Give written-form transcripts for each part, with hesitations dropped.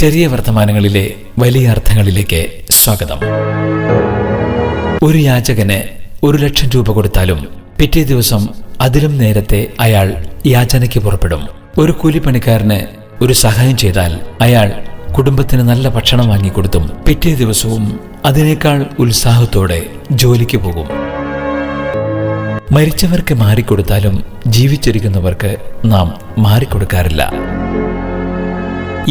ചെറിയ വർത്തമാനങ്ങളിലെ വലിയ അർത്ഥങ്ങളിലേക്ക് സ്വാഗതം. ഒരു യാചകന് 1,00,000 രൂപ കൊടുത്താലും പിറ്റേ ദിവസം അതിലും നേരത്തെ അയാൾ യാചനയ്ക്ക് പുറപ്പെടും. ഒരു കൂലിപ്പണിക്കാരന് ഒരു സഹായം ചെയ്താൽ അയാൾ കുടുംബത്തിന് നല്ല ഭക്ഷണം വാങ്ങിക്കൊടുത്തും പിറ്റേ ദിവസവും അതിനേക്കാൾ ഉത്സാഹത്തോടെ ജോലിക്ക് പോകും. മരിച്ചവർക്ക് മാറിക്കൊടുത്താലും ജീവിച്ചിരിക്കുന്നവർക്ക് നാം മാറിക്കൊടുക്കാറില്ല.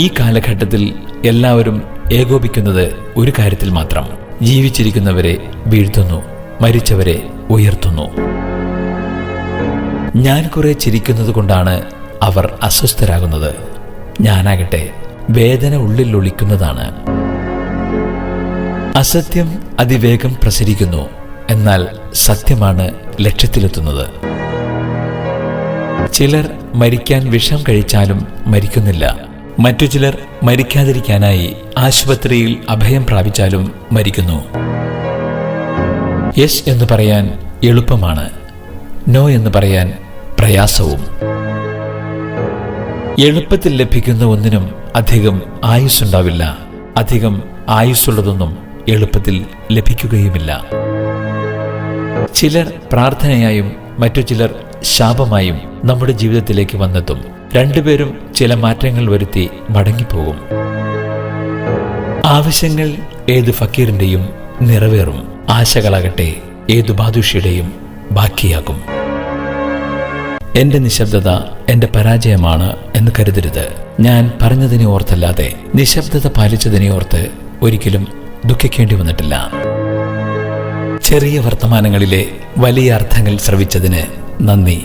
ഈ കാലഘട്ടത്തിൽ എല്ലാവരും ഏകോപിക്കുന്നത് ഒരു കാര്യത്തിൽ മാത്രം: ജീവിച്ചിരിക്കുന്നവരെ വീഴ്ത്തുന്നു, മരിച്ചവരെ ഉയർത്തുന്നു. ഞാൻ കുറെ ചിരിക്കുന്നത് കൊണ്ടാണ് അവർ അസ്വസ്ഥരാകുന്നത്. ഞാനാകട്ടെ വേദന ഉള്ളിൽ ഒളിക്കുന്നതാണ്. അസത്യം അതിവേഗം പ്രസരിക്കുന്നു, എന്നാൽ സത്യമാണ് ലക്ഷ്യത്തിലെത്തുന്നത്. ചിലർ മരിക്കാൻ വിഷം കഴിച്ചാലും മരിക്കുന്നില്ല. മറ്റു ചിലർ മരിക്കാതിരിക്കാനായി ആശുപത്രിയിൽ അഭയം പ്രാപിച്ചാലും മരിക്കുന്നു. യെസ് എന്ന് പറയാൻ എളുപ്പമാണ്, നോ എന്ന് പറയാൻ പ്രയാസവും. എളുപ്പത്തിൽ ലഭിക്കുന്ന ഒന്നിനും അധികം ആയുസ്സുണ്ടാവില്ല. അധികം ആയുസ്സുള്ളതൊന്നും എളുപ്പത്തിൽ ലഭിക്കുകയുമില്ല. ചിലർ പ്രാർത്ഥനയായും മറ്റു ചിലർ ശാപമായും നമ്മുടെ ജീവിതത്തിലേക്ക് വന്നെത്തും. രണ്ടുപേരും ചില മാറ്റങ്ങൾ വരുത്തി മടങ്ങിപ്പോകും. ആവശ്യങ്ങൾ ഏത് ഫക്കീറിന്റെയും നിറവേറും. ആശകളാകട്ടെ ഏതു ബാദുഷിയുടെയും ബാക്കിയാകും. എന്റെ നിശബ്ദത എന്റെ പരാജയമാണ് എന്ന് കരുതരുത്. ഞാൻ പറഞ്ഞതിനെ ഓർത്തല്ലാതെ നിശബ്ദത പാലിച്ചതിനെ ഓർത്ത് ഒരിക്കലും ദുഃഖിക്കേണ്ടി വന്നിട്ടില്ല. ചെറിയ വർത്തമാനങ്ങളിലെ വലിയ അർത്ഥങ്ങൾ ശ്രവിച്ചതിന് നന്ദി.